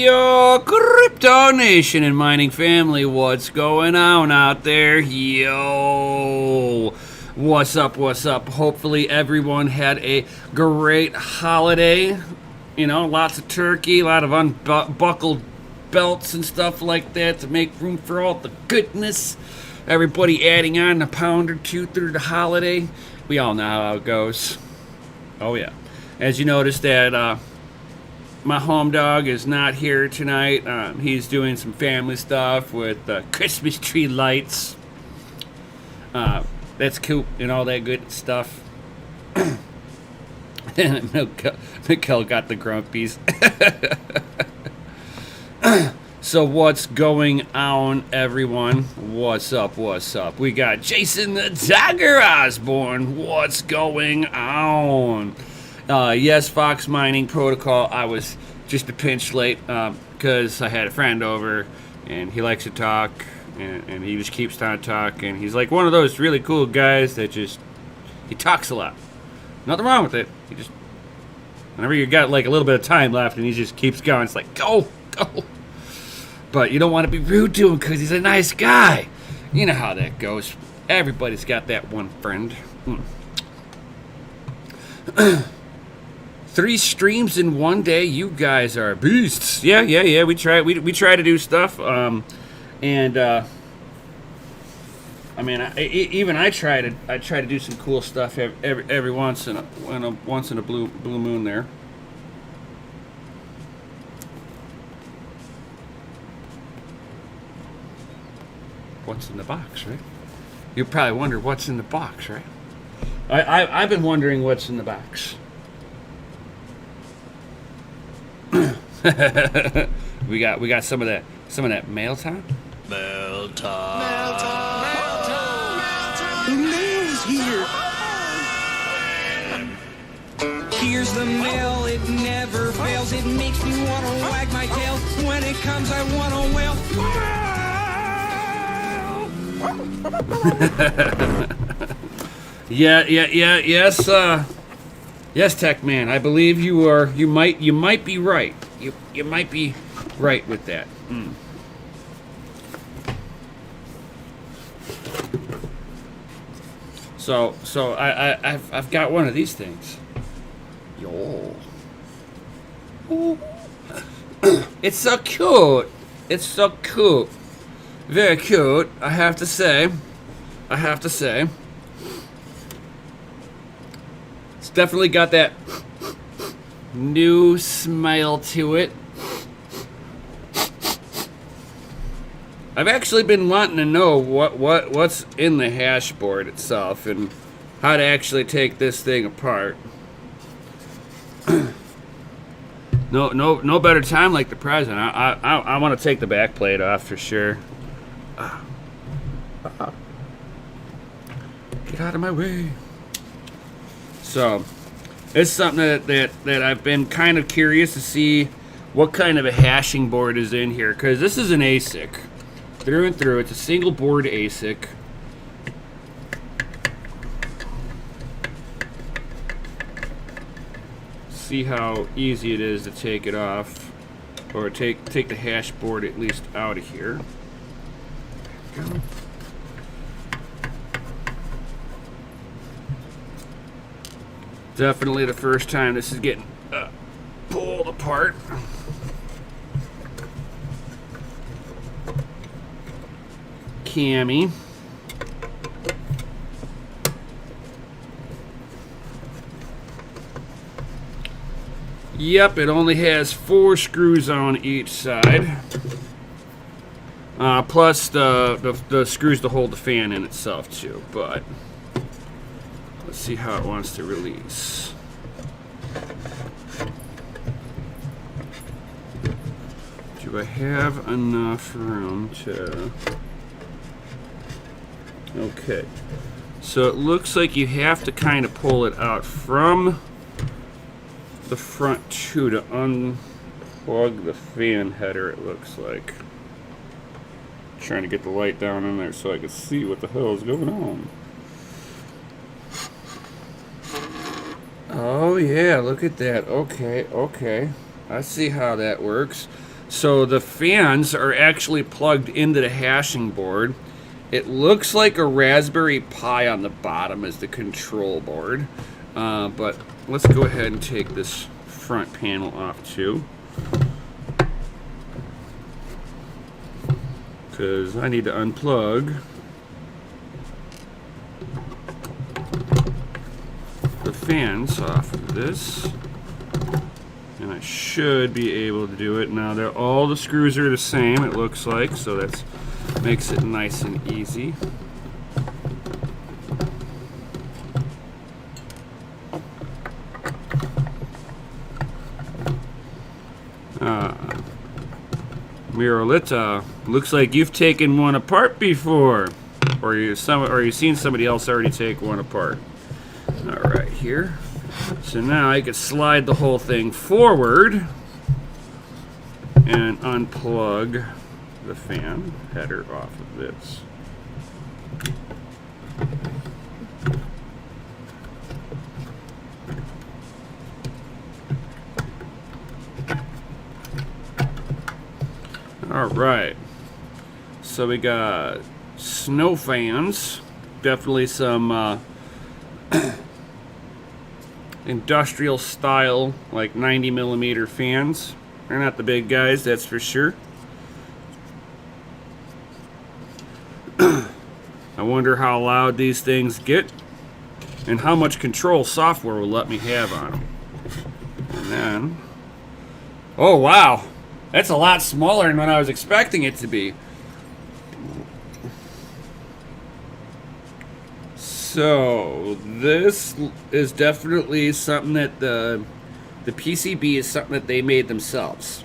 Yo, Crypto Nation and mining family, what's going on out there? Yo, what's up, what's up? Hopefully everyone had a great holiday. You know, lots of turkey, a lot of unbuckled belts and stuff like that to make room for all the goodness. Everybody adding on a pound or two through the holiday. We all know how it goes. Oh yeah. As you noticed that my home dog is not here tonight. He's doing some family stuff with Christmas tree lights. That's cute and all that good stuff. Mikkel got the grumpies. So what's going on, everyone? What's up, what's up? We got Jason the Tiger Osborne. What's going on? Yes, Fox Mining Protocol. I was just a pinch late because I had a friend over and he likes to talk and he just keeps on talking. He's like one of those really cool guys that he talks a lot. Nothing wrong with it. He just, whenever you got like a little bit of time left and he just keeps going, it's like, go. But you don't want to be rude to him because he's a nice guy. You know how that goes. Everybody's got that one friend. 3 streams in one day. You guys are beasts. Yeah. We try to do stuff. I try to do some cool stuff every once in a blue moon there. What's in the box, right? You probably wonder what's in the box, right? I've been wondering what's in the box. we got some of that mail time. Mail time. The mail's here. Here's the mail. It never fails. It makes me want to wag my tail. When it comes, I want to wail. Yes, Tech Man. I believe you are. You might be right. You might be right with that. So I've got one of these things. Yo. It's so cute. It's so cute. Very cute, I have to say. It's definitely got that new smile to it. I've actually been wanting to know what's in the hash board itself and how to actually take this thing apart. No better time like the present. I want to take the back plate off for sure. Get out of my way. So, it's something that I've been kind of curious to see what kind of a hashing board is in here, because this is an ASIC. Through and through, it's a single board ASIC. See how easy it is to take it off, or take the hash board at least out of here. There we go. Definitely the first time this is getting pulled apart. Cammy. Yep, it only has 4 screws on each side. Plus the screws to hold the fan in itself too, but let's see how it wants to release. Do I have enough room to... Okay. So it looks like you have to kind of pull it out from the front too to unplug the fan header, it looks like. Trying to get the light down in there so I can see what the hell is going on. Oh yeah, look at that. Okay. I see how that works. So the fans are actually plugged into the hashing board. It looks like a Raspberry Pi on the bottom is the control board. But let's go ahead and take this front panel off too, because I need to unplug the fans off of this, and I should be able to do it. Now all the screws are the same, it looks like, so that makes it nice and easy. Mirolita, looks like you've taken one apart before, or you've seen somebody else already take one apart. All right, here. So now I could slide the whole thing forward and unplug the fan header off of this. All right, so we got snow fans, definitely some industrial style, like 90mm fans. They're not the big guys, that's for sure. I wonder how loud these things get and how much control software will let me have on them. And then, oh wow, that's a lot smaller than what I was expecting it to be. So this is definitely something that the PCB is something that they made themselves.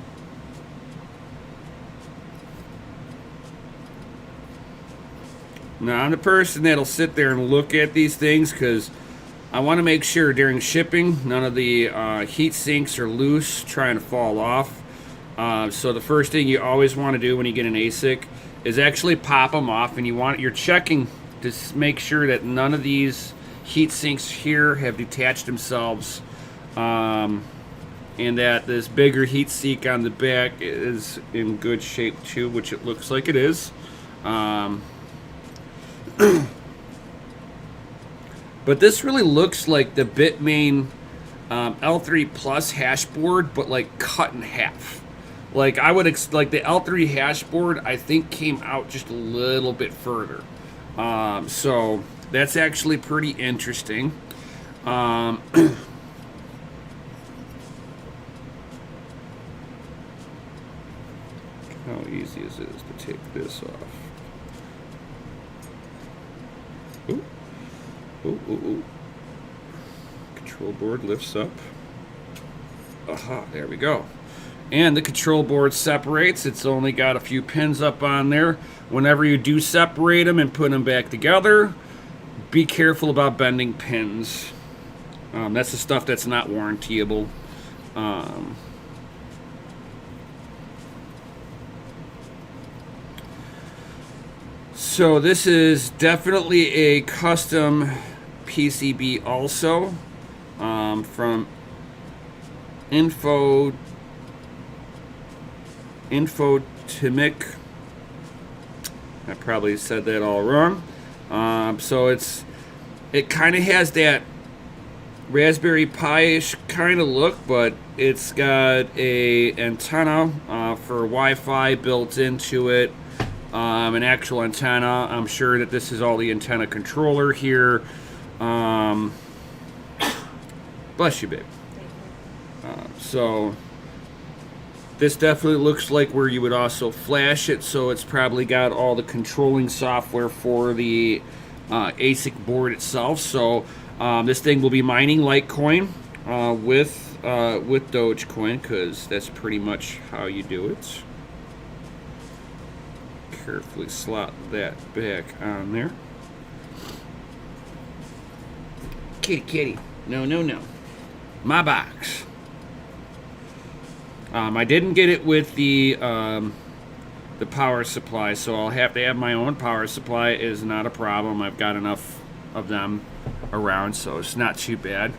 Now I'm the person that'll sit there and look at these things because I want to make sure during shipping none of the heat sinks are loose trying to fall off. So the first thing you always want to do when you get an ASIC is actually pop them off, and you're checking to make sure that none of these heat sinks here have detached themselves, and that this bigger heat sink on the back is in good shape too, which it looks like it is. But this really looks like the Bitmain L3 Plus hash board, but like cut in half. Like I would like the L3 hash board, I think came out just a little bit further. So that's actually pretty interesting. How easy is it to take this off? Ooh. Ooh, ooh, ooh. Control board lifts up. Aha, there we go. And the control board separates. It's only got a few pins up on there. Whenever you do separate them and put them back together, be careful about bending pins. That's the stuff that's not warrantyable. So this is definitely a custom PCB also, from Infotimic. I probably said that all wrong. So it kind of has that Raspberry Pi-ish kind of look, but it's got a antenna for Wi-Fi built into it. An actual antenna. I'm sure that this is all the antenna controller here. Bless you, babe. So this definitely looks like where you would also flash it, so it's probably got all the controlling software for the ASIC board itself. So this thing will be mining Litecoin with Dogecoin, because that's pretty much how you do it. Carefully slot that back on there. Kitty, kitty. No, no, no. My box. I didn't get it with the power supply, so I'll have to have my own power supply. It is not a problem. I've got enough of them around, so it's not too bad.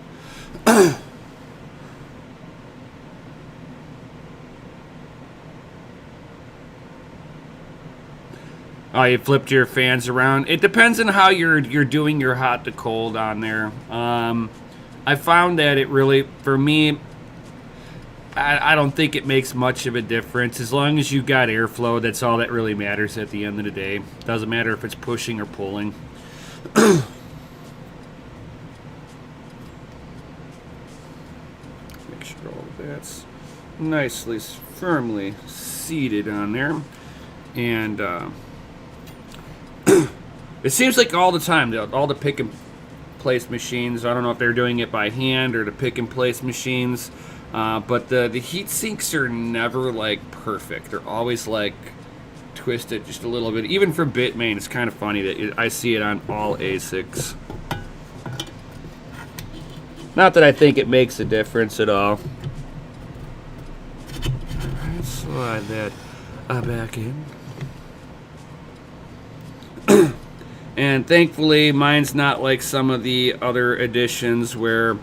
Oh, you flipped your fans around. It depends on how you're doing your hot to cold on there. I found that it really, for me, I don't think it makes much of a difference. As long as you've got airflow, that's all that really matters at the end of the day. Doesn't matter if it's pushing or pulling. Make sure all of that's nicely, firmly seated on there. And it seems like all the time, all the pick and place machines, I don't know if they're doing it by hand or the pick and place machines, but the heat sinks are never like perfect. They're always like twisted just a little bit. Even for Bitmain, it's kind of funny that I see it on all ASICs. Not that I think it makes a difference at all. Alright, slide that back in. And thankfully, mine's not like some of the other editions where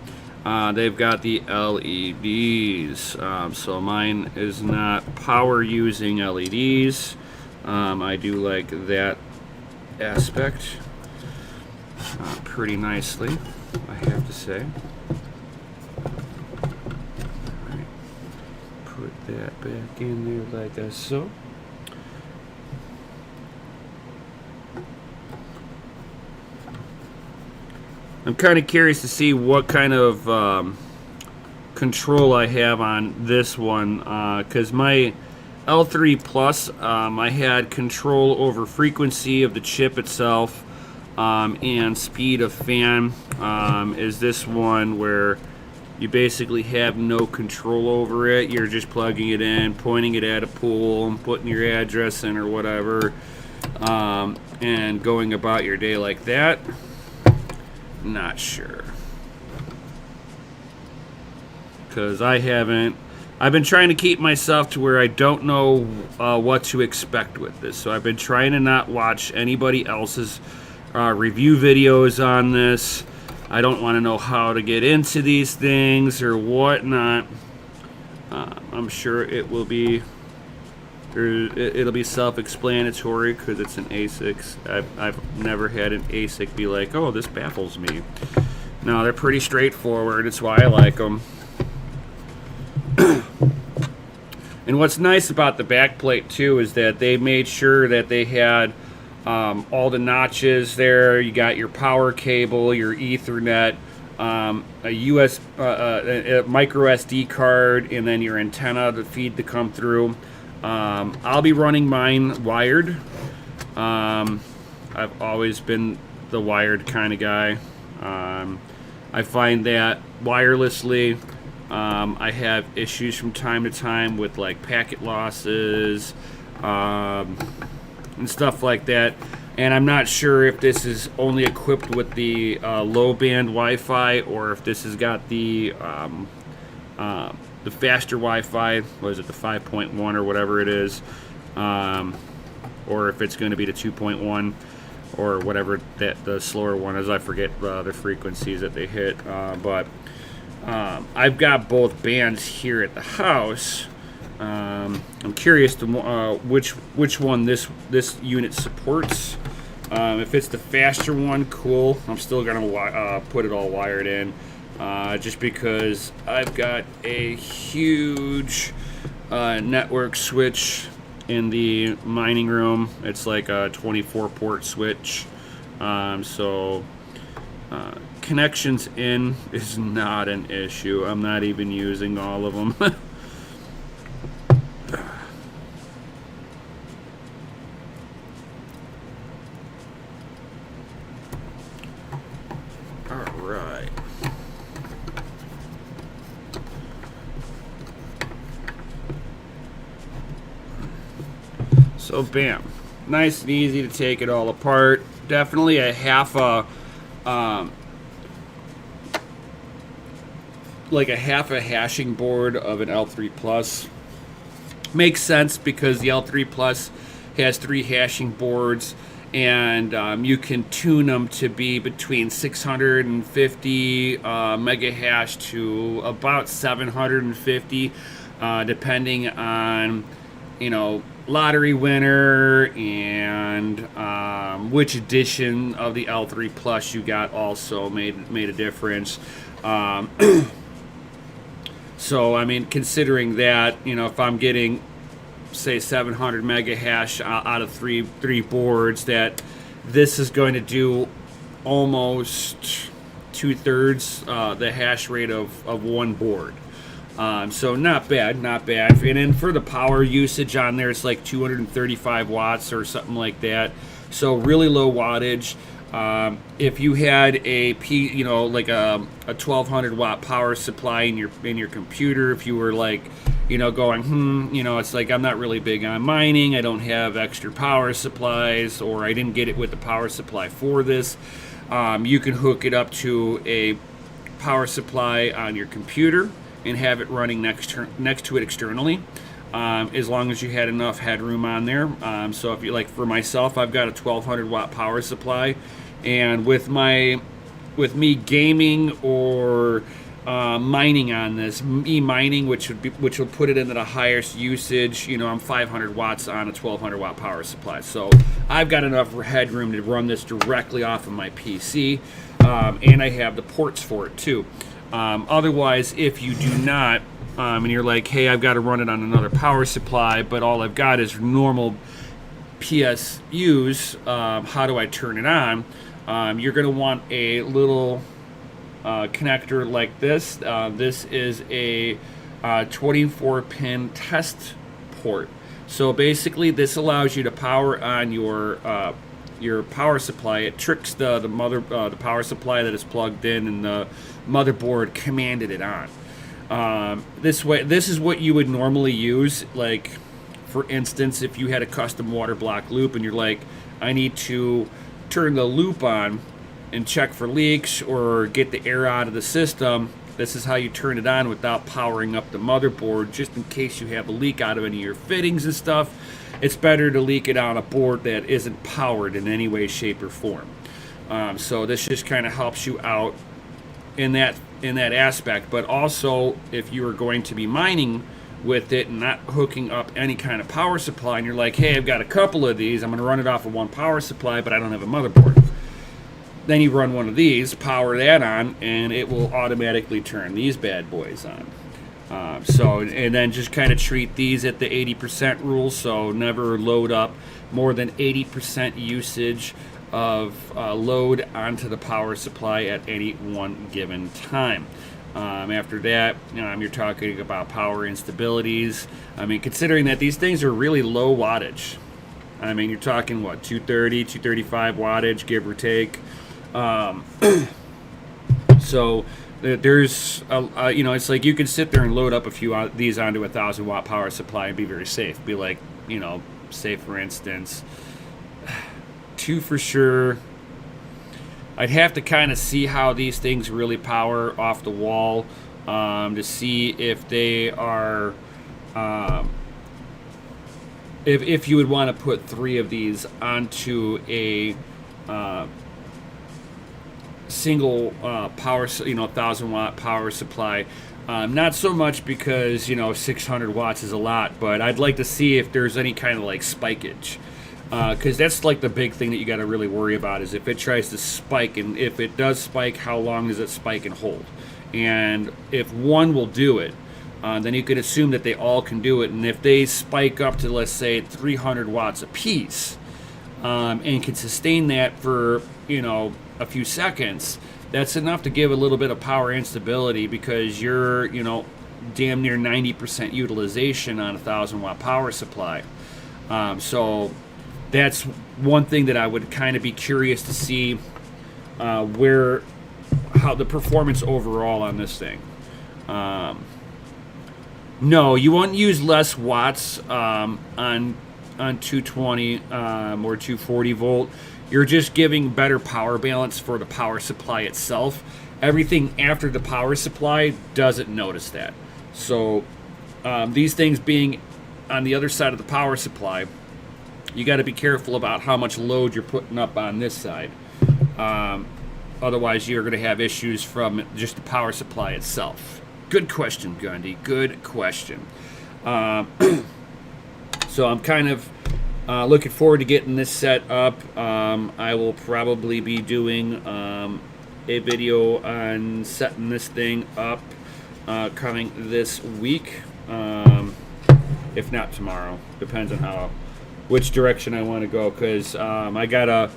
they've got the LEDs. So mine is not power using LEDs. I do like that aspect pretty nicely, I have to say. Alright, put that back in there like that, so. I'm kind of curious to see what kind of control I have on this one, because my L3 Plus, I had control over frequency of the chip itself and speed of fan. Is this one where you basically have no control over it? You're just plugging it in, pointing it at a pool, putting your address in or whatever, and going about your day like that. Not sure, because I've been trying to keep myself to where I don't know what to expect with this. So I've been trying to not watch anybody else's review videos on this. I don't want to know how to get into these things or whatnot. I'm sure it will be it'll be self-explanatory because it's an ASIC. I've never had an ASIC be like, oh, this baffles me. No, they're pretty straightforward. It's why I like them. And what's nice about the backplate too is that they made sure that they had all the notches there. You got your power cable, your Ethernet, a micro SD card, and then your antenna to feed to come through. I'll be running mine wired. I've always been the wired kind of guy. I find that wirelessly, I have issues from time to time with like packet losses and stuff like that. And I'm not sure if this is only equipped with the low band Wi-Fi or if this has got the faster Wi-Fi. What is it, the 5.1 or whatever it is, or if it's going to be the 2.1 or whatever that the slower one is. I forget the frequencies that they hit, but I've got both bands here at the house. I'm curious to which one this unit supports. If it's the faster one, cool. I'm still gonna put it all wired in, just because I've got a huge network switch in the mining room. It's like a 24 port switch, so connections in is not an issue. I'm not even using all of them. Alright. So bam. Nice and easy to take it all apart. Definitely a half a hashing board of an L3 Plus. Makes sense because the L3 Plus has 3 hashing boards, and you can tune them to be between 650 mega hash to about 750, depending on, lottery winner and which edition of the L3 Plus you got also made a difference. So I mean, considering that, you know, if I'm getting say 700 mega hash out of three boards, that this is going to do almost 2/3 the hash rate of one board. So not bad. And then for the power usage on there, it's like 235 watts or something like that. So really low wattage. If you had like a 1200 watt power supply in your computer, if you were like, you know, going, it's like, I'm not really big on mining, I don't have extra power supplies, or I didn't get it with the power supply for this, you can hook it up to a power supply on your computer and have it running next to it externally, as long as you had enough headroom on there. So if you, like for myself, I've got a 1200 watt power supply, and with me gaming or mining on this, mining, which will put it into the highest usage, you know, I'm 500 watts on a 1200 watt power supply. So I've got enough headroom to run this directly off of my PC, and I have the ports for it too. Otherwise, if you do not, and you're like, hey, I've got to run it on another power supply, but all I've got is normal PSUs, how do I turn it on? You're going to want a little connector like this. This is a 24-pin test port. So basically, this allows you to power on your power supply. It tricks the power supply that is plugged in, and the motherboard commanded it on. This is what you would normally use. Like, for instance, if you had a custom water block loop and you're like, I need to turn the loop on and check for leaks or get the air out of the system, this is how you turn it on without powering up the motherboard, just in case you have a leak out of any of your fittings and stuff. It's better to leak it on a board that isn't powered in any way, shape, or form. So this just kind of helps you out in that aspect. But also, if you are going to be mining with it and not hooking up any kind of power supply, and you're like, hey, I've got a couple of these, I'm going to run it off of one power supply, but I don't have a motherboard. Then you run one of these, power that on, and it will automatically turn these bad boys on. And then just kind of treat these at the 80% rule, so never load up more than 80% usage of load onto the power supply at any one given time. After that, you're talking about power instabilities. I mean, considering that these things are really low wattage. I mean, you're talking, what, 230, 235 wattage, give or take. So there's, it's like you can sit there and load up a few of these onto a 1,000 watt power supply and be very safe. Be like, say for instance, 2 for sure. I'd have to kind of see how these things really power off the wall, to see if they are, if you would want to put 3 of these onto a single power, 1,000 watt power supply. Not so much because 600 watts is a lot, but I'd like to see if there's any kind of like spikeage. Because that's like the big thing that you got to really worry about, is if it tries to spike, and if it does spike, how long does it spike and hold? And if one will do it, then you can assume that they all can do it. And if they spike up to, let's say, 300 watts apiece, and can sustain that for a few seconds, that's enough to give a little bit of power instability, because you're damn near 90% utilization on a 1,000 watt power supply. So that's one thing that I would kind of be curious to see, how the performance overall on this thing. No, you won't use less watts on 220 or 240 volt. You're just giving better power balance for the power supply itself. Everything after the power supply doesn't notice that. So these things being on the other side of the power supply, you got to be careful about how much load you're putting up on this side. Otherwise, you're going to have issues from just the power supply itself. Good question, Gundy. Good question. So I'm kind of looking forward to getting this set up. I will probably be doing a video on setting this thing up coming this week, if not tomorrow. Depends on which direction I want to go, because I gotta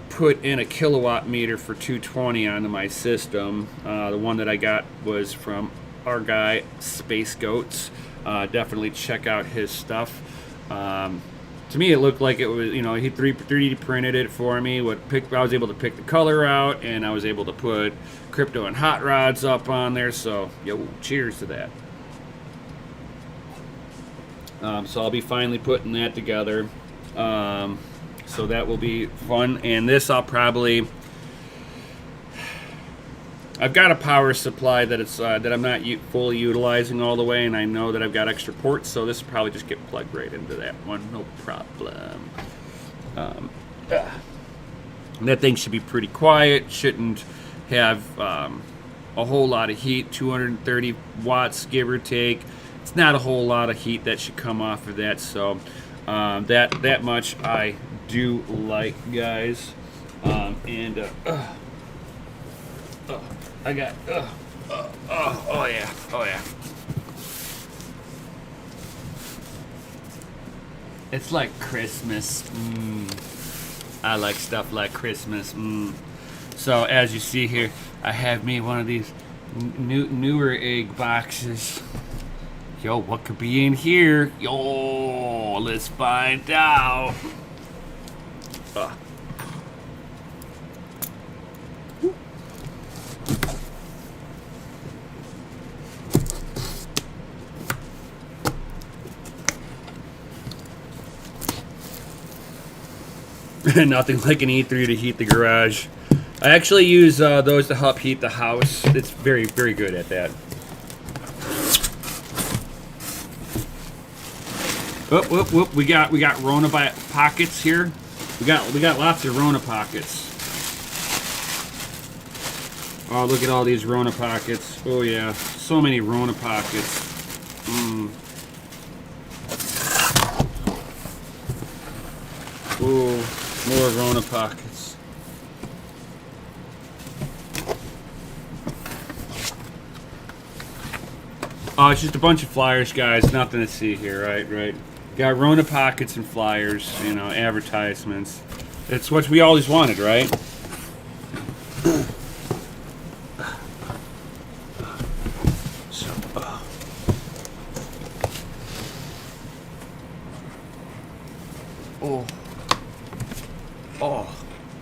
put in a kilowatt meter for 220 onto my system. The one that I got was from our guy Space Goats. Definitely check out his stuff. To me, it looked like it was, he 3D printed it for me. I was able to pick the color out, and I was able to put crypto and hot rods up on there. So, cheers to that. So I'll be finally putting that together. So that will be fun. And this I've got a power supply that I'm not fully utilizing all the way, and I know that I've got extra ports, so this will probably just get plugged right into that one, no problem. That thing should be pretty quiet, shouldn't have a whole lot of heat, 230 watts give or take. It's not a whole lot of heat that should come off of that, so that much I do like, guys. I got, oh yeah. It's like Christmas. I like stuff like Christmas. So as you see here, I have me one of these newer egg boxes. Yo, what could be in here? Yo, let's find out. Nothing like an E3 to heat the garage. I actually use those to help heat the house. It's very, very good at that. Whoop. We got Rona pockets here. We got lots of Rona pockets. Oh, look at all these Rona pockets. Oh yeah, so many Rona pockets. Ooh, more Rona pockets. Oh, it's just a bunch of flyers, guys. Nothing to see here, right? Got Rona pockets and flyers, advertisements. It's what we always wanted, right?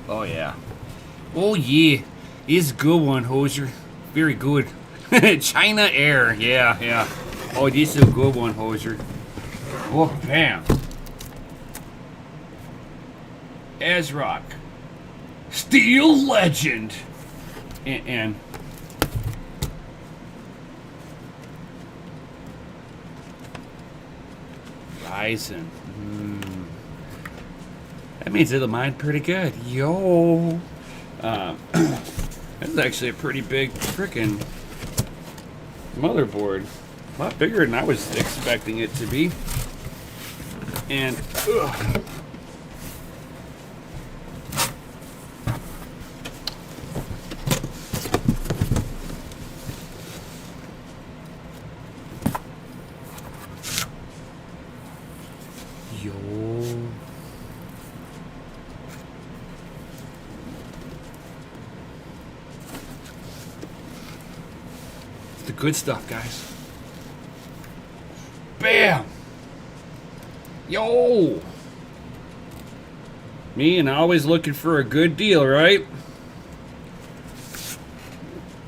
Oh yeah. Oh yeah. It's a good one, Hoser. Very good. China Air. Yeah. Oh, this is a good one, Hoser. Oh, bam. Azrock. Steel Legend. And Ryzen. That means it'll mine pretty good. Yo. That's actually a pretty big frickin' motherboard. A lot bigger than I was expecting it to be. And it's the good stuff, guys. Bam! Yo! Me and always looking for a good deal, right?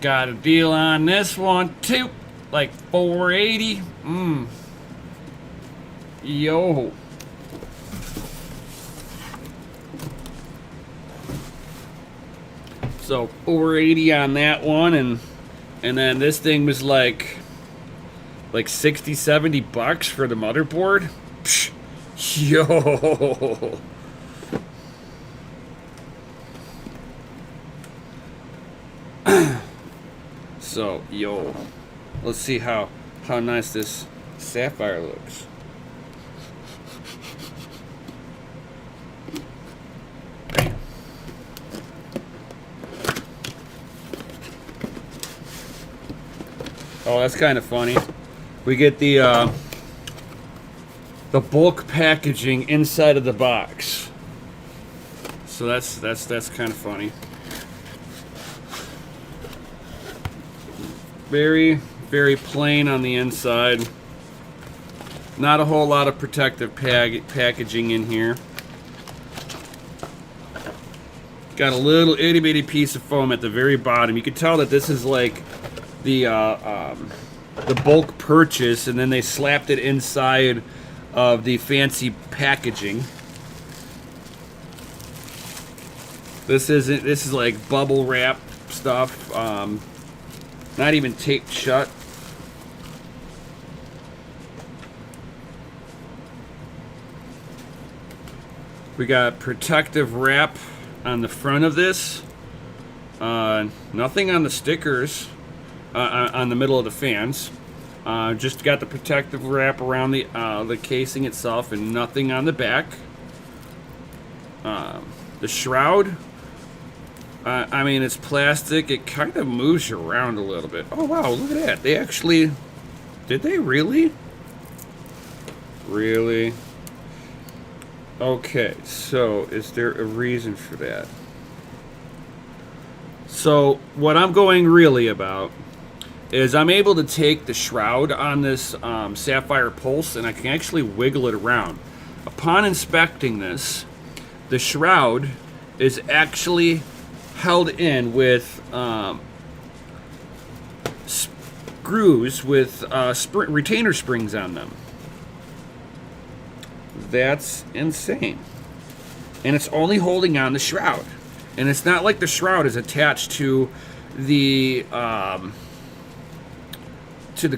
Got a deal on this one too. Like 480. Yo. So 480 on that one, and then this thing was like 60, 70 bucks for the motherboard. Psh, yo. So, yo. Let's see how nice this Sapphire looks. Oh, that's kind of funny. We get the bulk packaging inside of the box. So that's kind of funny. Very, very plain on the inside. Not a whole lot of protective packaging in here. Got a little itty bitty piece of foam at the very bottom. You can tell that this is like the bulk purchase, and then they slapped it inside of the fancy packaging. This is like bubble wrap stuff, not even taped shut. We got protective wrap on the front of this. Nothing on the stickers on the middle of the fans. Just got the protective wrap around the casing itself, and nothing on the back. The shroud, I mean, it's plastic. It kind of moves around a little bit. Oh wow, look at that. They actually, did they really? Really? Okay, so is there a reason for that? So what I'm going really about is I'm able to take the shroud on this Sapphire Pulse, and I can actually wiggle it around. Upon inspecting this, the shroud is actually held in with screws with retainer springs on them. That's insane. And it's only holding on the shroud. And it's not like the shroud is attached to the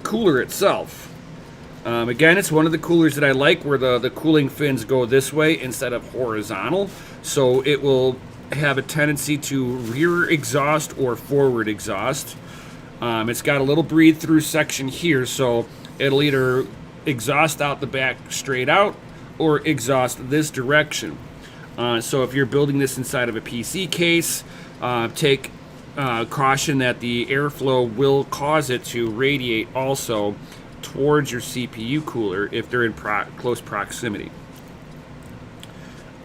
cooler itself. Again, it's one of the coolers that I like, where the cooling fins go this way instead of horizontal. So it will have a tendency to rear exhaust or forward exhaust. It's got a little breathe through section here, so it'll either exhaust out the back straight out or exhaust this direction. So if you're building this inside of a PC case, take caution that the airflow will cause it to radiate also towards your CPU cooler if they're in close proximity.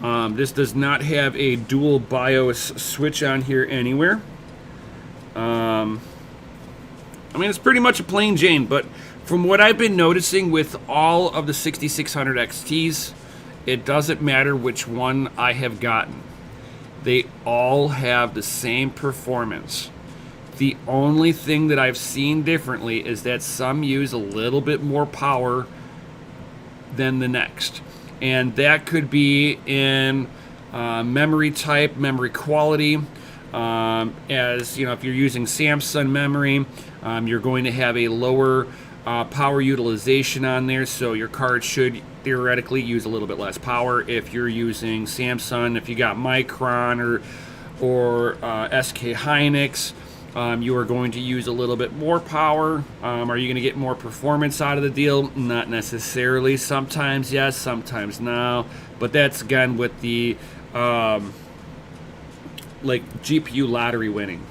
This does not have a dual BIOS switch on here anywhere. I mean, it's pretty much a plain Jane, but from what I've been noticing with all of the 6600 XTs, it doesn't matter which one I have gotten. They all have the same performance. The only thing that I've seen differently is that some use a little bit more power than the next. And that could be in memory type, memory quality. As you know, if you're using Samsung memory, you're going to have a lower power utilization on there, so your card should theoretically use a little bit less power. If you're using Samsung, if you got Micron or SK Hynix, you are going to use a little bit more power. Are you going to get more performance out of the deal? Not necessarily. Sometimes yes, sometimes no. But that's again with the like GPU lottery winning.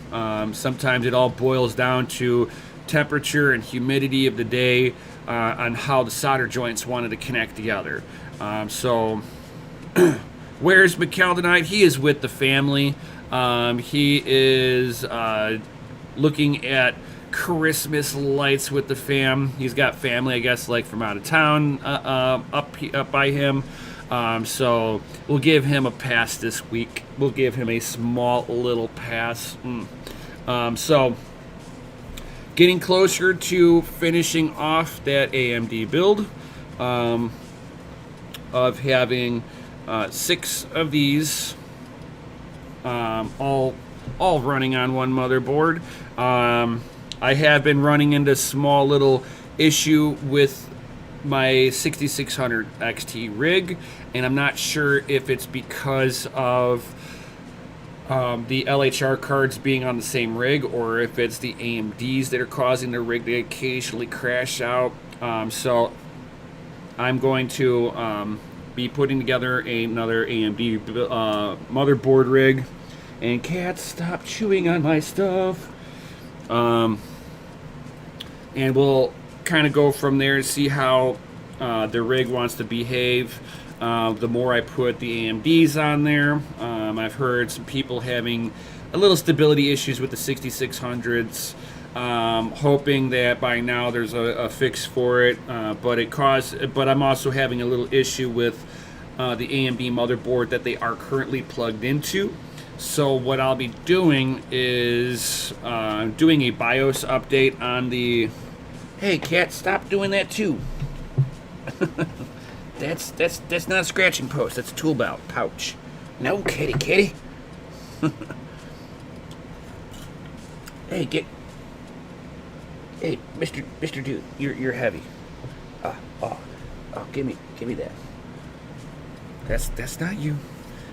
Sometimes it all boils down to temperature and humidity of the day on how the solder joints wanted to connect together. So where's McKeldonite? He is with the family. He is looking at Christmas lights with the fam. He's got family, I guess, like from out of town up by him. So we'll give him a pass this week. We'll give him a small little pass. So getting closer to finishing off that AMD build of having 6 of these all running on one motherboard. I have been running into a small little issue with my 6600 XT rig, and I'm not sure if it's because of the LHR cards being on the same rig, or if it's the AMDs that are causing the rig to occasionally crash out. So I'm going to be putting together another AMD motherboard rig. And cats, stop chewing on my stuff. And we'll kind of go from there and see how the rig wants to behave. The more I put the AMDs on there, I've heard some people having a little stability issues with the 6600s. Hoping that by now there's a fix for it, but I'm also having a little issue with the AMD motherboard that they are currently plugged into. So what I'll be doing is doing a BIOS update on the. Hey cat, stop doing that too. That's not a scratching post. That's a tool belt pouch. No, kitty. Hey, Hey, Mr. Dude, you're heavy. Give me that. That's not you.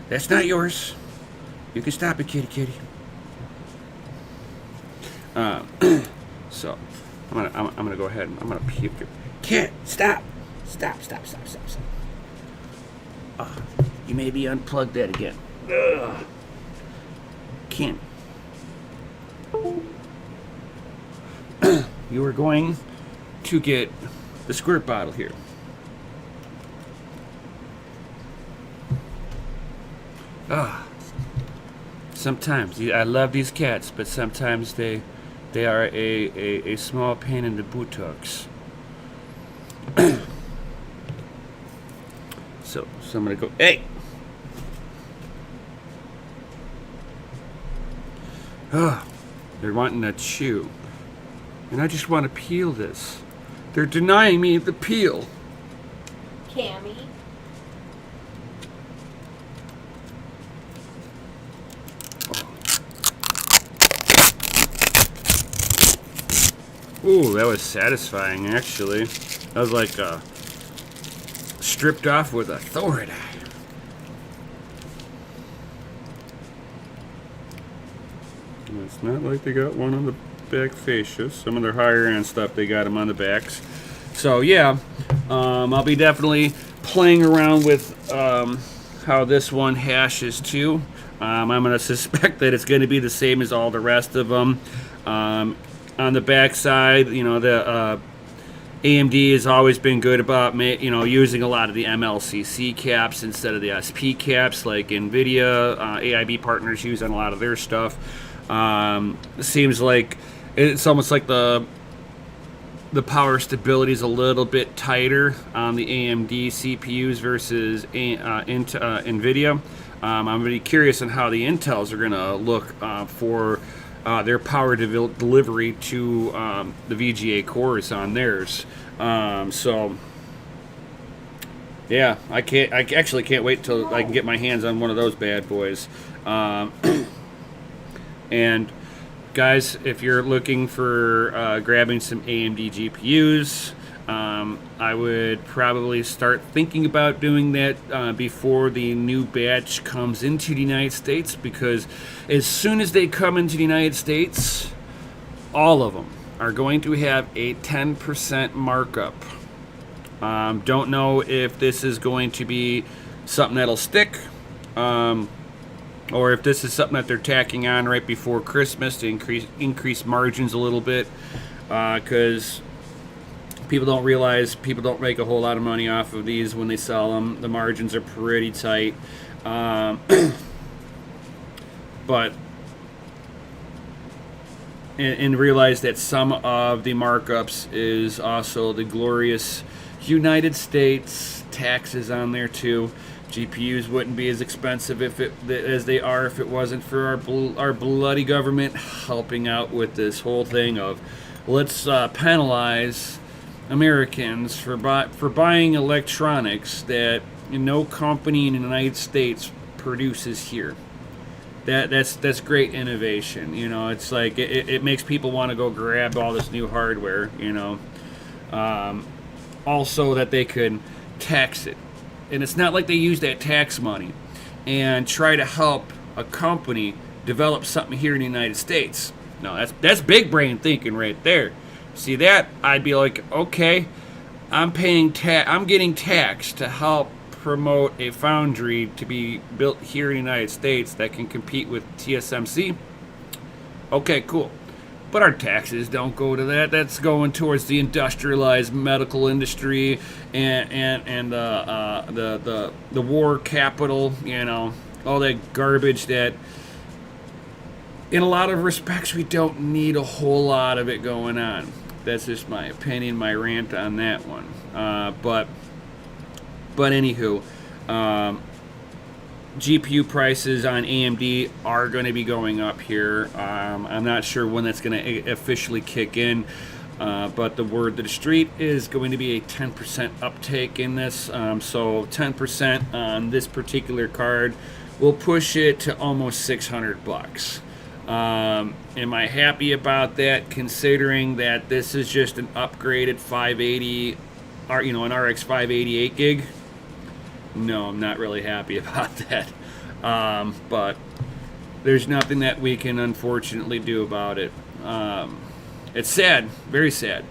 That's not yours. You can stop it, kitty. So I'm gonna go ahead and I'm gonna puke. Cat, stop. You maybe unplugged that again. Ugh. Can't. You are going to get the squirt bottle here. Sometimes I love these cats, but sometimes they are a small pain in the buttocks. So I'm gonna go. Hey. They're wanting to chew. And I just want to peel this. They're denying me the peel. Cammy. Ooh, that was satisfying, actually. That was like stripped off with authority. It's not like they got one on the back fascias. Some of their higher end stuff, they got them on the backs. So yeah, I'll be definitely playing around with how this one hashes too. I'm going to suspect that it's going to be the same as all the rest of them. On the back side, the AMD has always been good about using a lot of the MLCC caps instead of the SP caps, like NVIDIA, AIB partners use on a lot of their stuff. It seems like it's almost like the power stability is a little bit tighter on the AMD CPUs versus NVIDIA. I'm really curious on how the Intels are going to look for their power delivery to the VGA cores on theirs. So yeah, I actually can't wait till I can get my hands on one of those bad boys. And guys, if you're looking for grabbing some AMD GPUs, I would probably start thinking about doing that before the new batch comes into the United States, because as soon as they come into the United States, all of them are going to have a 10% markup. Don't know if this is going to be something that'll stick, or if this is something that they're tacking on right before Christmas to increase margins a little bit, because people don't realize people don't make a whole lot of money off of these when they sell them. The margins are pretty tight. But and realize that some of the markups is also the glorious United States, taxes on there too. GPUs wouldn't be as expensive as they are if it wasn't for our bloody government helping out with this whole thing of let's penalize Americans for buying electronics that no company in the United States produces here. That's great innovation. It's like it makes people want to go grab all this new hardware. Also that they could tax it. And it's not like they use that tax money and try to help a company develop something here in the United States. No, that's big brain thinking right there. See that? I'd be like, okay, I'm getting taxed to help promote a foundry to be built here in the United States that can compete with TSMC. Okay, cool. But our taxes don't go to that. That's going towards the industrialized medical industry and the war capital, you know, all that garbage that, in a lot of respects, we don't need a whole lot of it going on. That's just my opinion, my rant on that one. But anywho, GPU prices on AMD are going to be going up here. I'm not sure when that's going to officially kick in, but the word to the street is going to be a 10% uptake in this. So 10% on this particular card will push it to almost $600. Am I happy about that, considering that this is just an upgraded 580, an RX 588 gig? No, I'm not really happy about that. But there's nothing that we can unfortunately do about it. It's sad, very sad.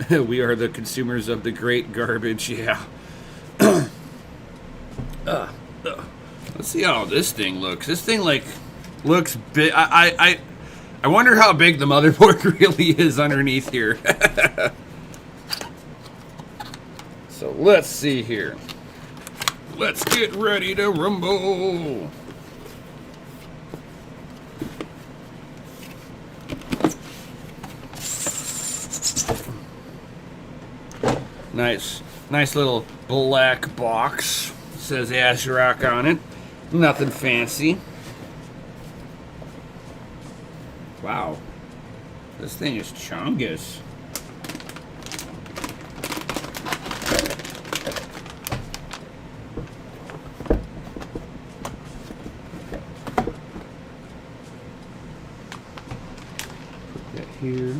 We are the consumers of the great garbage, yeah. Let's see how this thing looks. This thing, looks big. I wonder how big the motherboard really is underneath here. So let's see here. Let's get ready to rumble. Nice little black box. Says ASRock on it. Nothing fancy. Wow. This thing is chungus. Put that here.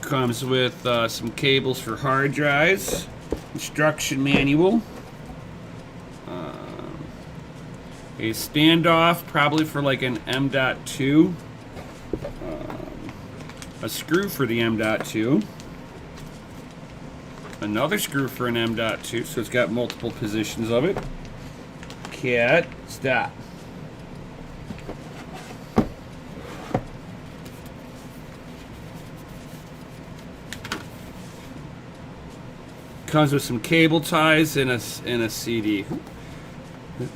Comes with some cables for hard drives, instruction manual, a standoff probably for like an M.2, a screw for the M.2, another screw for an M.2, so it's got multiple positions of it. Cat, stop. Comes with some cable ties and a CD.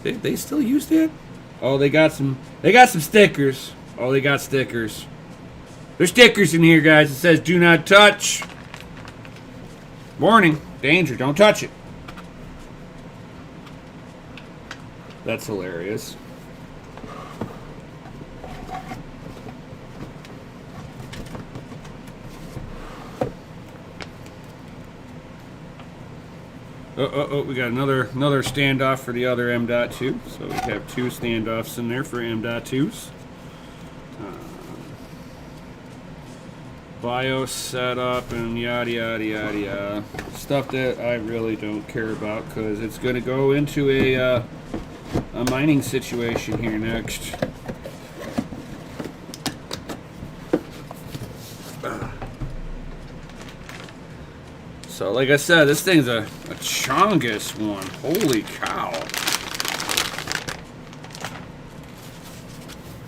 They still use that? Oh, they got some stickers. Oh, they got stickers. There's stickers in here, guys. It says "Do not touch." Warning, danger, don't touch it. That's hilarious. We got another standoff for the other M.2. So we have two standoffs in there for M.2s. BIOS setup and yada yada yada yada. Stuff that I really don't care about because it's going to go into a mining situation here next. So, like I said, this thing's a chungus one. Holy cow.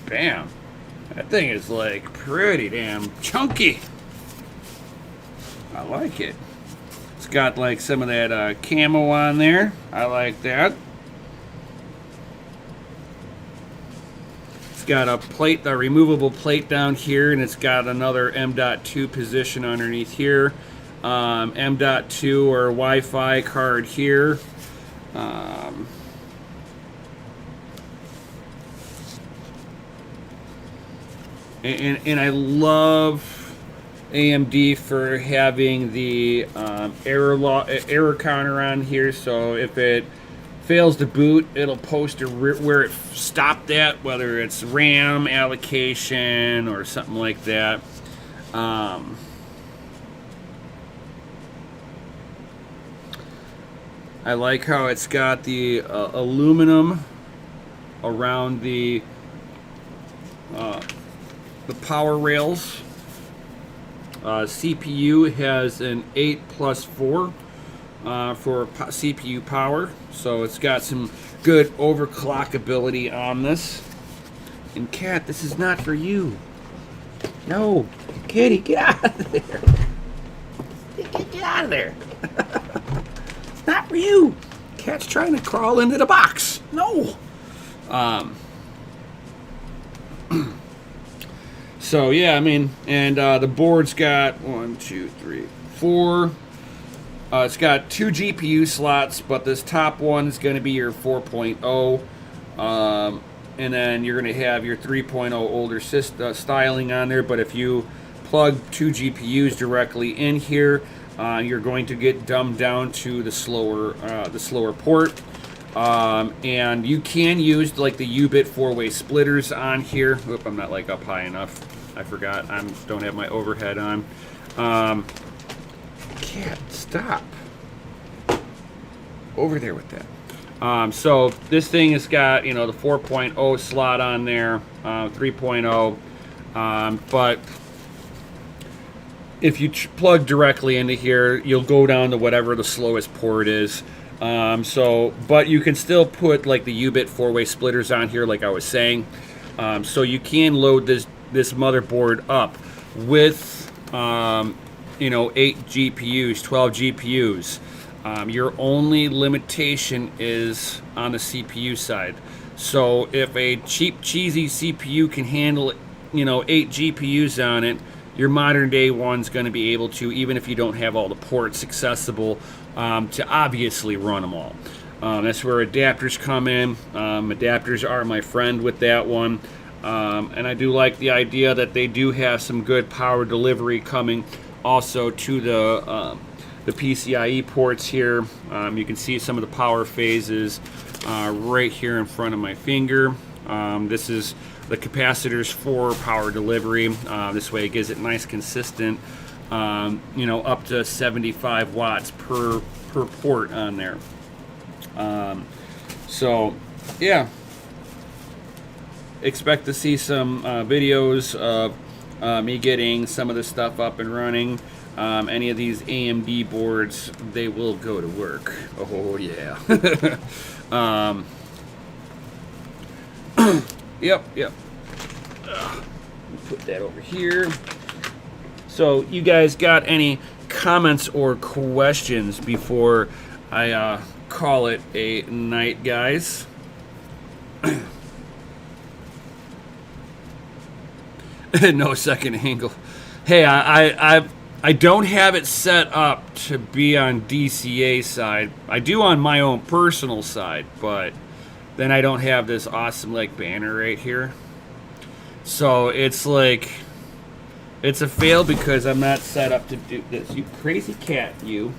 Bam. That thing is, like, pretty damn chunky. I like it. It's got, like, some of that camo on there. I like that. It's got a plate, a removable plate down here, and it's got another M.2 position underneath here. M.2 or Wi-Fi card here. And I love AMD for having the error counter on here, so if it fails to boot, it'll post where it stopped at, whether it's RAM allocation or something like that. I like how it's got the aluminum around the power rails. CPU has an 8+4 for CPU power, so it's got some good overclockability on this. And Cat, this is not for you. No, Kitty, get out of there. Get out of there. It's not for you. Cat's trying to crawl into the box. No. So yeah, I mean, and the board's got 1, 2, 3, 4. It's got 2 GPU slots, but this top one is going to be your 4.0. And then you're going to have your 3.0 older styling on there. But if you plug 2 GPUs directly in here, you're going to get dumbed down to the slower port. And you can use like the U-bit 4-way splitters on here. Oop, I'm not like up high enough. I forgot. I don't have my overhead on. Cat, stop. Over there with that. So this thing has got, you know, the 4.0 slot on there, 3.0. But if you plug directly into here, you'll go down to whatever the slowest port is. But you can still put like the U-bit 4-way splitters on here, like I was saying. So you can load this motherboard up with, 8 GPUs, 12 GPUs. Your only limitation is on the CPU side. So if a cheap, cheesy CPU can handle, 8 GPUs on it, your modern day one's going to be able to, even if you don't have all the ports accessible, to obviously run them all. That's where adapters come in. Adapters are my friend with that one. And I do like the idea that they do have some good power delivery coming also to the PCIe ports here. You can see some of the power phases right here in front of my finger. This is the capacitors for power delivery. This way it gives it nice consistent, up to 75 watts per port on there. So yeah, expect to see some videos of me getting some of this stuff up and running. Any of these AMD boards, they will go to work. Oh yeah. Yep. Put that over here. So you guys got any comments or questions before I call it a night, guys? No second angle. Hey, I don't have it set up to be on DCA side. I do on my own personal side, but then I don't have this awesome like banner right here. So it's like, it's a fail because I'm not set up to do this. You crazy cat, you.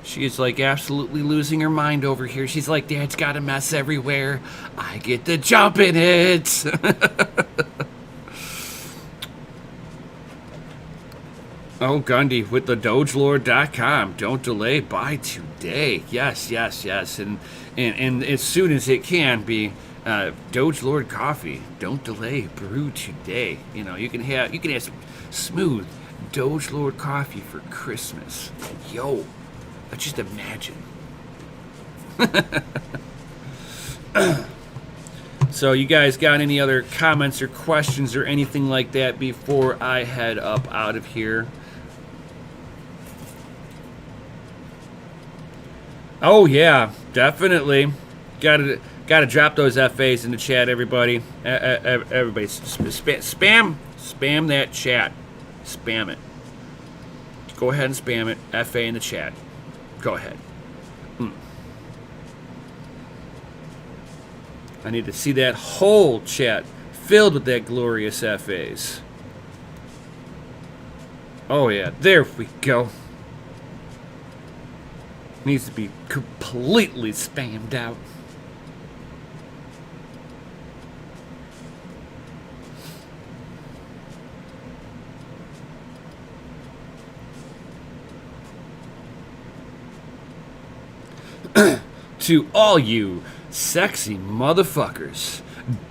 She's like absolutely losing her mind over here. She's like, Dad's got a mess everywhere. I get to jump in it. Oh, Gundy with the DogeLord.com. Don't delay, buy today. Yes. And as soon as it can be, Doge Lord coffee. Don't delay, brew today. You can have some smooth Doge Lord coffee for Christmas. Yo, let's just imagine. So you guys got any other comments or questions or anything like that before I head up out of here? Oh yeah, definitely. Gotta drop those FAs in the chat, everybody. Everybody, spam that chat. Spam it. Go ahead and spam it. FA in the chat. Go ahead. I need to see that whole chat filled with that glorious FAs. Oh yeah, there we go. Needs to be completely spammed out. to all you sexy motherfuckers,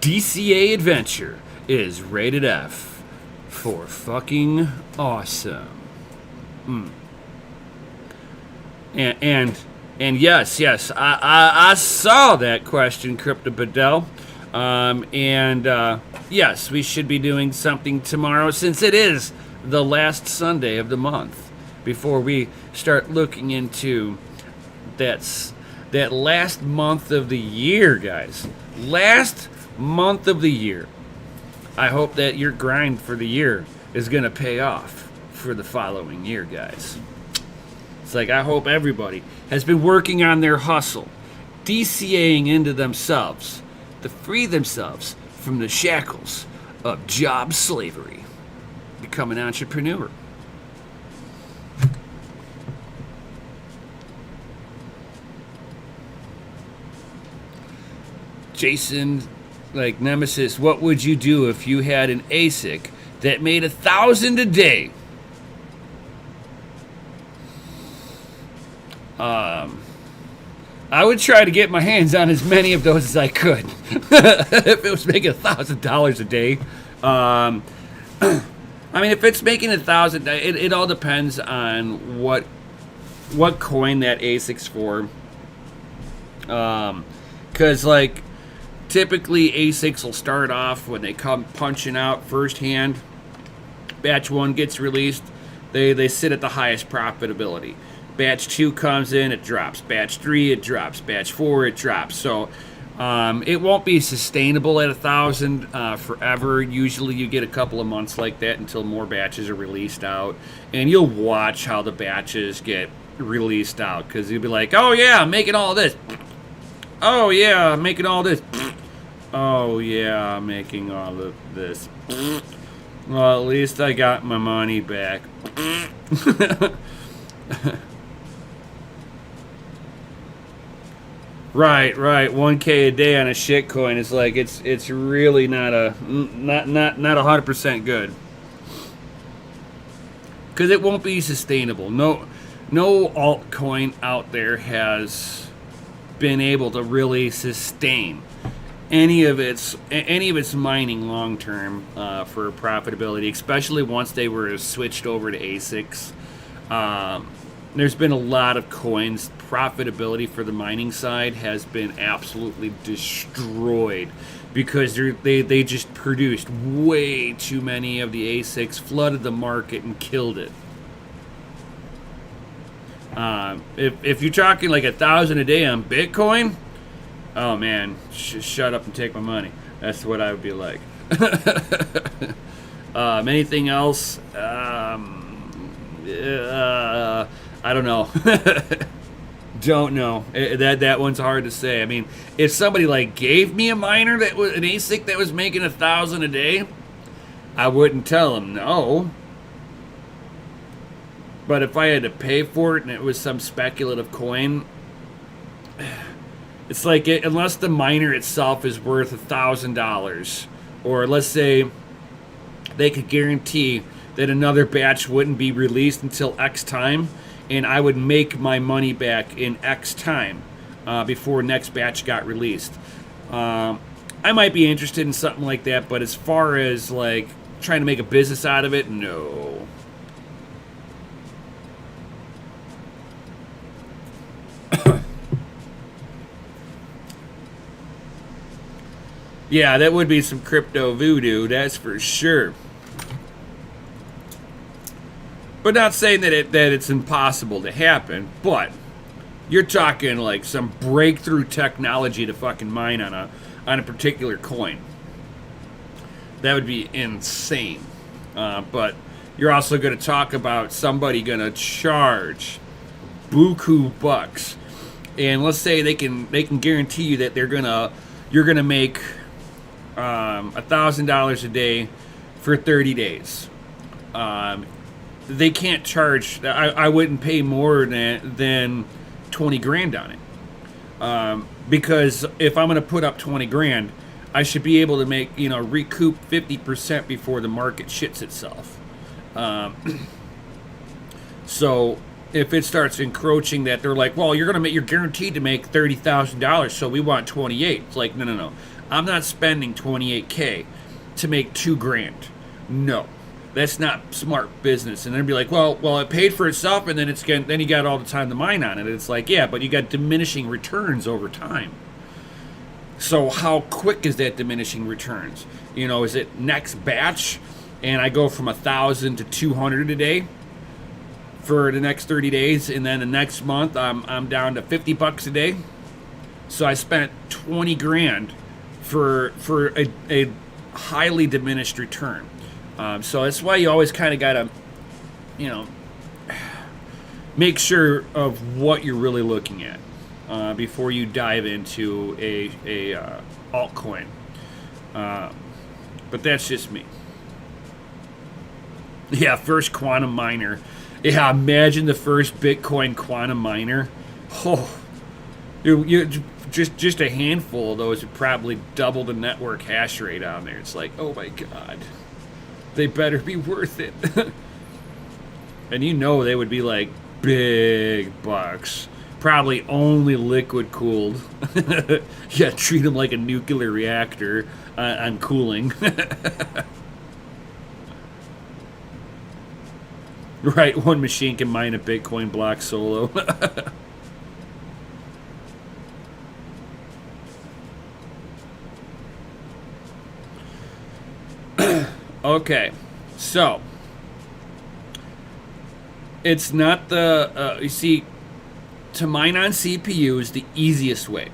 DCA Adventure is rated F for fucking awesome. And yes, I saw that question, Crypto Bedell. Yes, we should be doing something tomorrow since it is the last Sunday of the month before we start looking into that last month of the year, guys. Last month of the year. I hope that your grind for the year is going to pay off for the following year, guys. It's like I hope everybody has been working on their hustle, DCAing into themselves to free themselves from the shackles of job slavery. Become an entrepreneur. Jason, like Nemesis, what would you do if you had an ASIC that made $1,000 a day? I would try to get my hands on as many of those as I could. If it was making $1,000 a day. I mean, if it's making $1,000, it all depends on what coin that ASIC's for. Because, like, typically ASICs will start off when they come punching out firsthand. Batch 1 gets released. They sit at the highest profitability. Batch 2 comes in, it drops. Batch 3, it drops. Batch 4, it drops. So it won't be sustainable at 1,000 forever. Usually you get a couple of months like that until more batches are released out. And you'll watch how the batches get released out. Because you'll be like, oh yeah, I'm making all this. Oh yeah, I'm making all this. Oh yeah, I'm making all of this. Well, at least I got my money back. Right. 1K a day on a shitcoin is like it's really not 100% good. Because it won't be sustainable. No altcoin out there has been able to really sustain any of its mining long term for profitability, especially once they were switched over to ASICs. There's been a lot of coins. Profitability for the mining side has been absolutely destroyed because they just produced way too many of the ASICs, flooded the market, and killed it. If you're talking like 1,000 a day on Bitcoin, oh man, shut up and take my money. That's what I would be like. Anything else? I don't know. Don't know. That one's hard to say. I mean, if somebody like gave me a miner that was an ASIC that was making 1,000 a day, I wouldn't tell them no. But if I had to pay for it and it was some speculative coin, it's like unless the miner itself is worth $1,000, or let's say they could guarantee that another batch wouldn't be released until X time, and I would make my money back in X time before next batch got released. I might be interested in something like that, but as far as like trying to make a business out of it, no. Yeah, that would be some crypto voodoo, that's for sure. But not saying that it's impossible to happen, but you're talking like some breakthrough technology to fucking mine on a particular coin. That would be insane. But you're also going to talk about somebody going to charge buku bucks, and let's say they can guarantee you that you're gonna make $1,000 a day for 30 days. They can't charge. I wouldn't pay more than 20 grand on it, because if I'm going to put up 20 grand, I should be able to make recoup 50% before the market shits itself. So if it starts encroaching that they're like, well, you're guaranteed to make $30,000, so we want 28. It's like, no. I'm not spending 28K to make $2,000. No, that's not smart business. And they'd be like, well, it paid for itself, and then you got all the time to mine on it. It's like, yeah, but you got diminishing returns over time. So how quick is that diminishing returns? Is it next batch, and I go from 1,000 to 200 a day for the next 30 days, and then the next month I'm down to $50 a day. So I spent $20,000 for a highly diminished return. So that's why you always kind of gotta, make sure of what you're really looking at before you dive into a altcoin. But that's just me. Yeah, first quantum miner. Yeah, imagine the first Bitcoin quantum miner. Oh, you just a handful of those would probably double the network hash rate on there. It's like, oh my god, they better be worth it. And they would be like big bucks. Probably only liquid cooled. Yeah, treat them like a nuclear reactor on cooling. Right, one machine can mine a Bitcoin block solo. Okay, so it's not you see, to mine on CPU is the easiest way.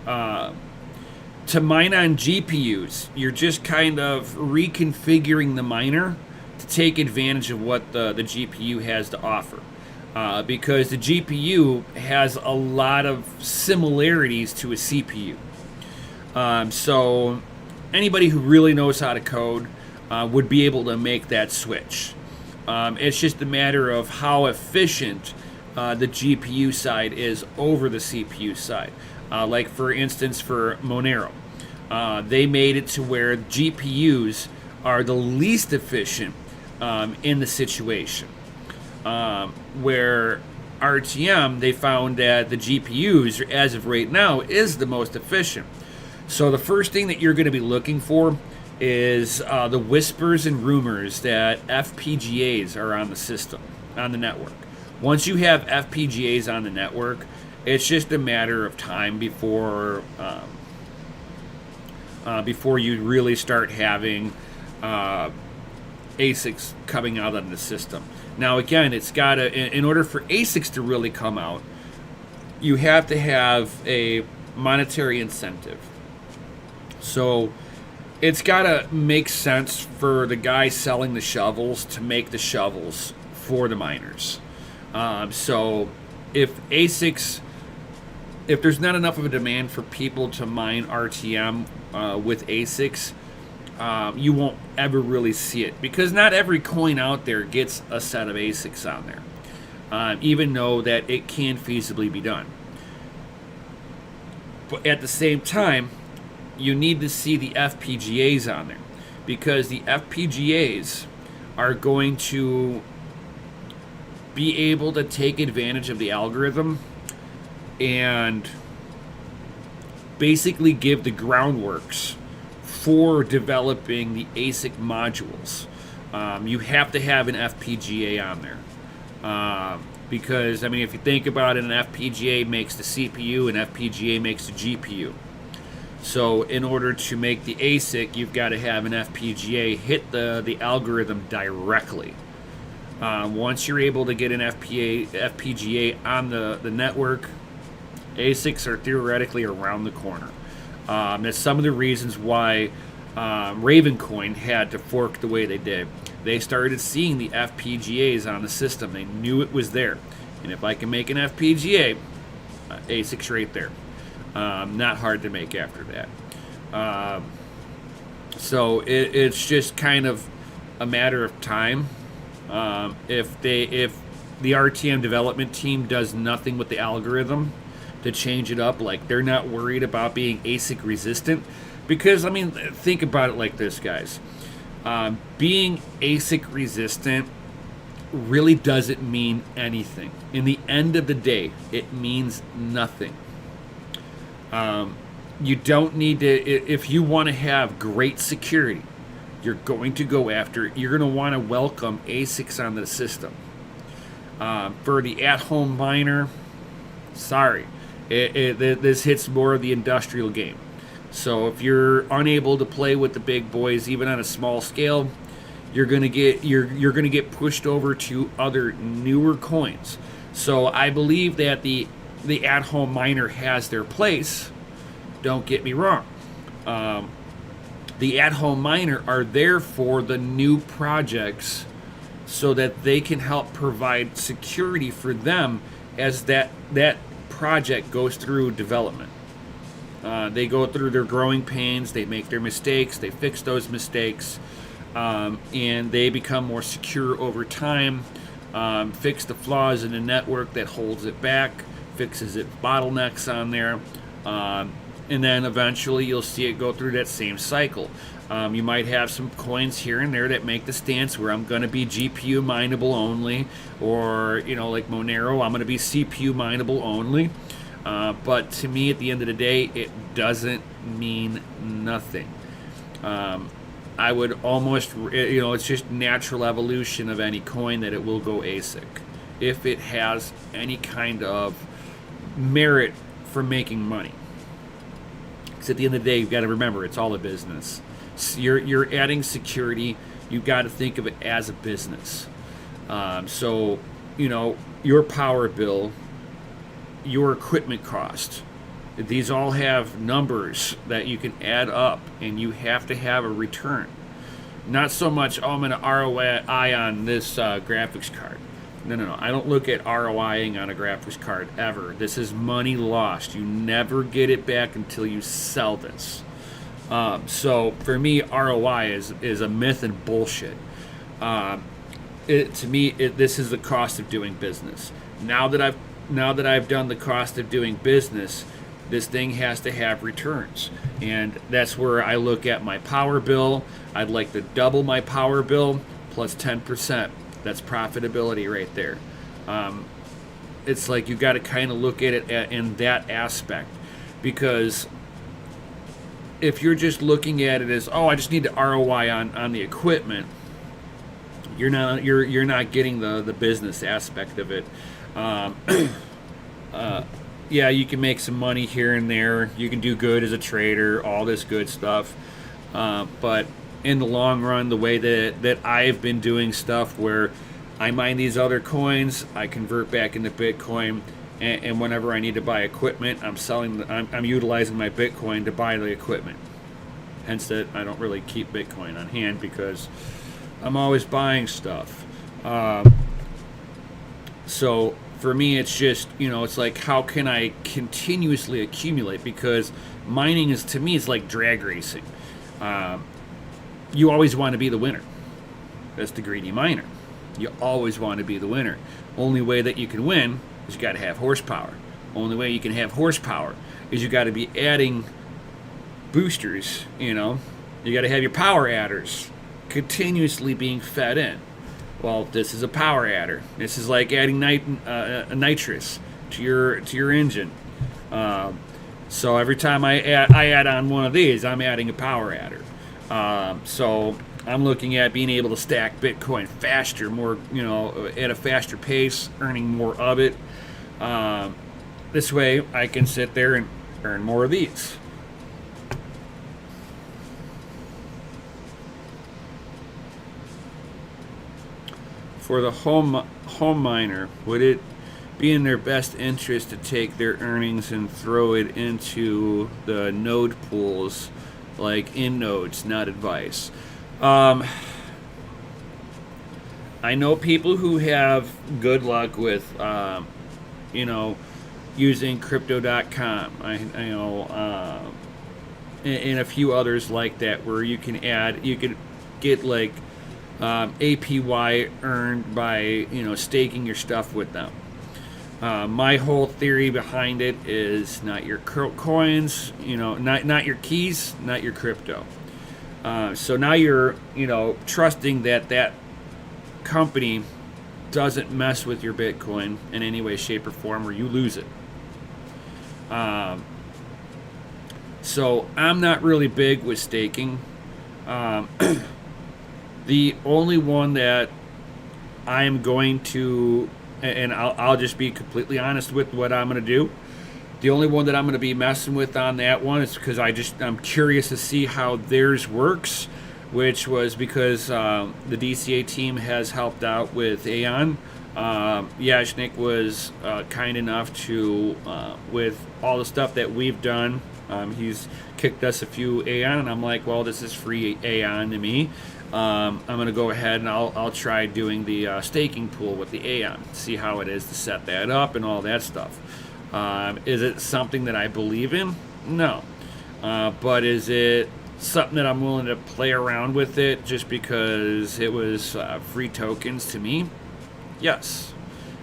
To mine on GPUs, you're just kind of reconfiguring the miner to take advantage of what the GPU has to offer. Because the GPU has a lot of similarities to a CPU. So anybody who really knows how to code would be able to make that switch. It's just a matter of how efficient the GPU side is over the CPU side. Like for instance, for Monero, they made it to where GPUs are the least efficient in the situation. Where RTM, they found that the GPUs, as of right now, is the most efficient. So the first thing that you're going to be looking for is the whispers and rumors that FPGAs are on the system, on the network. Once you have FPGAs on the network, it's just a matter of time before you really start having ASICs coming out of the system. Now again, it's gotta, in order for ASICs to really come out, you have to have a monetary incentive. So it's gotta make sense for the guy selling the shovels to make the shovels for the miners. So if ASICs, if there's not enough of a demand for people to mine RTM with ASICs, you won't ever really see it, because not every coin out there gets a set of ASICs on there, even though that it can feasibly be done. But at the same time, you need to see the FPGAs on there, because the FPGAs are going to be able to take advantage of the algorithm and basically give the groundworks for developing the ASIC modules. You have to have an FPGA on there. Because, I mean, if you think about it, an FPGA makes the CPU, an FPGA makes the GPU. So in order to make the ASIC, you've got to have an FPGA hit the algorithm directly. Once you're able to get an FPGA on the network, ASICs are theoretically around the corner. That's some of the reasons why Ravencoin had to fork the way they did. They started seeing the FPGAs on the system. They knew it was there. And if I can make an FPGA, ASIC's right there. Not hard to make after that. So it's just kind of a matter of time. If the RTM development team does nothing with the algorithm to change it up, like they're not worried about being ASIC resistant, because I mean, think about it like this, guys. Being ASIC resistant really doesn't mean anything. In the end of the day, it means nothing. You don't need to, if you want to have great security, you're going to go after, you're going to want to welcome ASICs onto the system. For the at-home miner, sorry, this hits more of the industrial game. So if you're unable to play with the big boys, even on a small scale, you're gonna get pushed over to other newer coins. So I believe that the at-home miner has their place. Don't get me wrong. The at-home miner are there for the new projects so that they can help provide security for them as that project goes through development. They go through their growing pains, they make their mistakes, they fix those mistakes, and they become more secure over time, fix the flaws in the network that holds it back, fixes its bottlenecks on there, and then eventually you'll see it go through that same cycle. You might have some coins here and there that make the stance where I'm going to be GPU mineable only, or like Monero, I'm going to be CPU mineable only. But to me, at the end of the day, it doesn't mean nothing. I would almost, it's just natural evolution of any coin that it will go ASIC if it has any kind of merit for making money. Because at the end of the day, you've got to remember, it's all a business. You're adding security. You've got to think of it as a business. So, your power bill, your equipment cost, these all have numbers that you can add up, and you have to have a return. Not so much, I'm going to ROI on this graphics card. No. I don't look at ROIing on a graphics card ever. This is money lost. You never get it back until you sell this. So for me, ROI is a myth and bullshit. To me, this is the cost of doing business. Now that I've done the cost of doing business, this thing has to have returns. And that's where I look at my power bill. I'd like to double my power bill plus 10%. That's profitability right there. It's like you've got to kind of look at it in that aspect, because if you're just looking at it as, I just need to ROI on the equipment, you're not getting the business aspect of it. Yeah, you can make some money here and there. You can do good as a trader, all this good stuff. But in the long run, the way that I've been doing stuff where I mine these other coins, I convert back into Bitcoin, and whenever I need to buy equipment, I'm utilizing my Bitcoin to buy the equipment. Hence that I don't really keep Bitcoin on hand, because I'm always buying stuff. So for me, it's just, it's like, how can I continuously accumulate? Because mining to me is like drag racing. You always want to be the winner. That's the greedy miner. You always want to be the winner. Only way that you can win is you got to have horsepower. Only way you can have horsepower is you got to be adding boosters. You got to have your power adders continuously being fed in. Well, this is a power adder. This is like adding nitrous to your engine. So every time I add on one of these, I'm adding a power adder. So I'm looking at being able to stack Bitcoin faster, more, at a faster pace, earning more of it. This way I can sit there and earn more of these. For the home miner, would it be in their best interest to take their earnings and throw it into the node pools, like in nodes, not advice? I know people who have good luck with, using crypto.com. I know, and a few others like that, where you could get like APY earned by staking your stuff with them. My whole theory behind it is not your coins, not your keys, not your crypto. So now you're trusting that company doesn't mess with your Bitcoin in any way, shape, or form, or you lose it. So I'm not really big with staking. The only one that I'm going to, and I'll just be completely honest with what I'm going to do. The only one that I'm going to be messing with on that one is because I'm curious to see how theirs works, which was because the DCA team has helped out with Aeon. Yashnik was kind enough to, with all the stuff that we've done, he's kicked us a few Aeon, and I'm like, well, this is free Aeon to me. I'm going to go ahead and I'll try doing the staking pool with the Aeon, see how it is to set that up and all that stuff. Is it something that I believe in? No. But is it something that I'm willing to play around with it just because it was free tokens to me? Yes.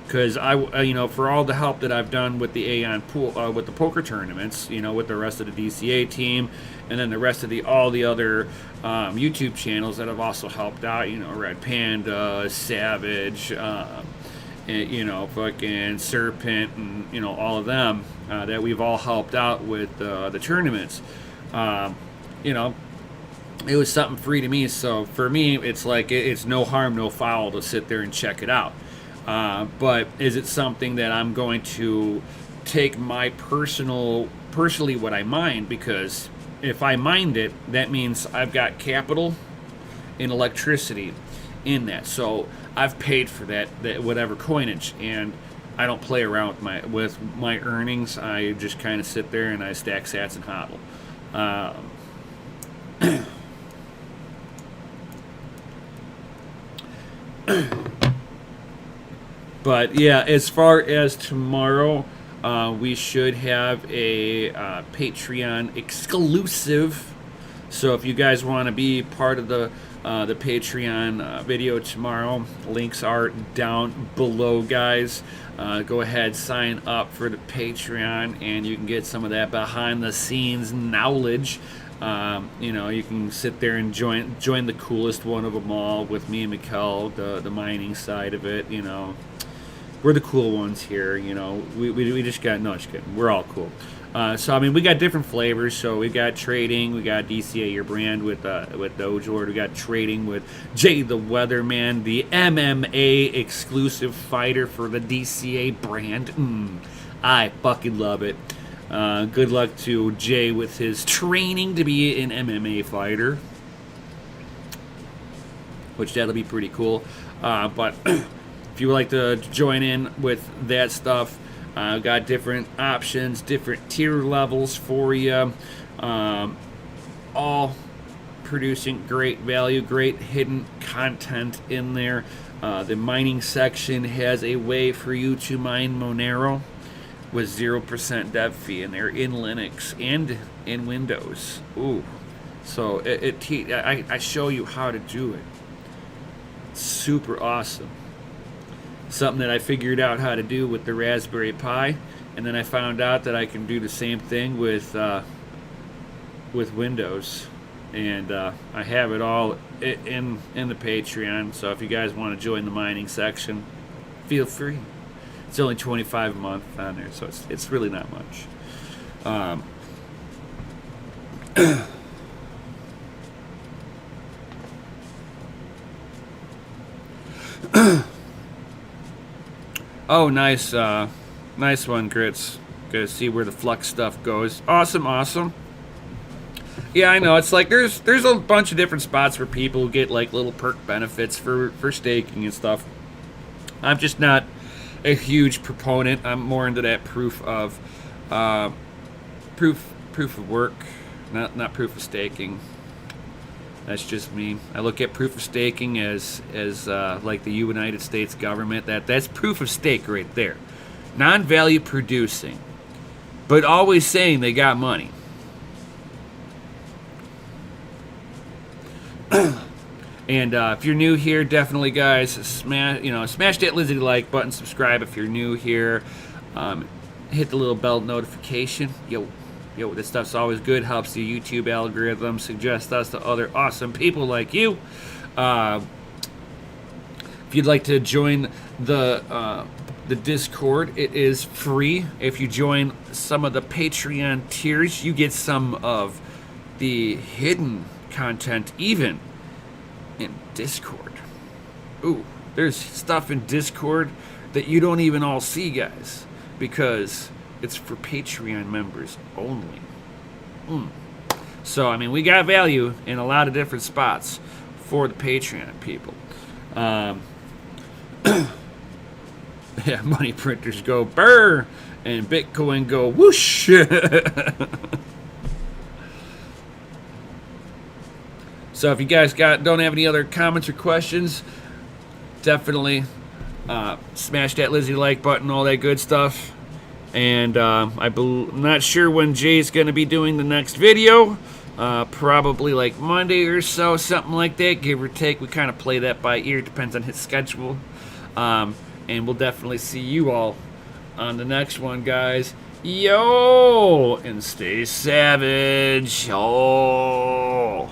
Because for all the help that I've done with the Aeon pool, with the poker tournaments, with the rest of the DCA team, and then the rest of all the other YouTube channels that have also helped out, Red Panda, Savage, fucking Serpent, and all of them that we've all helped out with the tournaments. It was something free to me, so for me, it's like it's no harm, no foul to sit there and check it out. But is it something that I'm going to take my personally what I mine? Because if I mined it, that means I've got capital and electricity in that. So I've paid for that whatever coinage, and I don't play around with my earnings. I just kind of sit there and I stack sats and hodl. But yeah, as far as tomorrow, we should have a Patreon exclusive. So if you guys want to be part of the Patreon video tomorrow, links are down below, guys. Go ahead, sign up for the Patreon, and you can get some of that behind the scenes knowledge. You can sit there and join the coolest one of them all with me and Mikkel, the mining side of it. We're the cool ones here. We just got, no, just kidding. We're all cool. So we got different flavors. So we got trading, we got DCA Your Brand with Dojord, we got trading with Jay the Weatherman, the MMA exclusive fighter for the DCA brand. I fucking love it. Good luck to Jay with his training to be an MMA fighter, which that'll be pretty cool. But if you would like to join in with that stuff, got different options, different tier levels for you, all producing great value, great hidden content in there. The mining section has a way for you to mine Monero with 0% dev fee, and they're in Linux and in Windows. Ooh, so I show you how to do it. Super awesome. Something that I figured out how to do with the Raspberry Pi, and then I found out that I can do the same thing with Windows, and I have it all in the Patreon. So if you guys want to join the mining section, feel free. It's only $25 a month on there, so it's really not much. Oh, nice one, Grits. Gotta see where the Flux stuff goes. Awesome. Yeah, I know. It's like there's a bunch of different spots for people who get like little perk benefits for staking and stuff. I'm just not a huge proponent. I'm more into that proof of work, not proof of staking. That's just me. I look at proof of staking as like the United States government. That's proof of stake right there. Non-value producing, but always saying they got money. And if you're new here, definitely, guys, smash that Lizzie like button, subscribe if you're new here. Hit the little bell notification. Yo, this stuff's always good. Helps the YouTube algorithm suggest us to other awesome people like you. If you'd like to join the Discord, it is free. If you join some of the Patreon tiers, you get some of the hidden content even in Discord. Ooh, there's stuff in Discord that you don't even all see, guys, because it's for Patreon members only. So, I mean, we got value in a lot of different spots for the Patreon people. Yeah, money printers go brr, and Bitcoin go whoosh. So if you guys don't have any other comments or questions, definitely smash that Lizzie like button, all that good stuff. And I'm not sure when Jay's going to be doing the next video. Probably like Monday or so, something like that, give or take. We kind of play that by ear, depends on his schedule. And we'll definitely see you all on the next one, guys. Yo! And stay savage. Oh!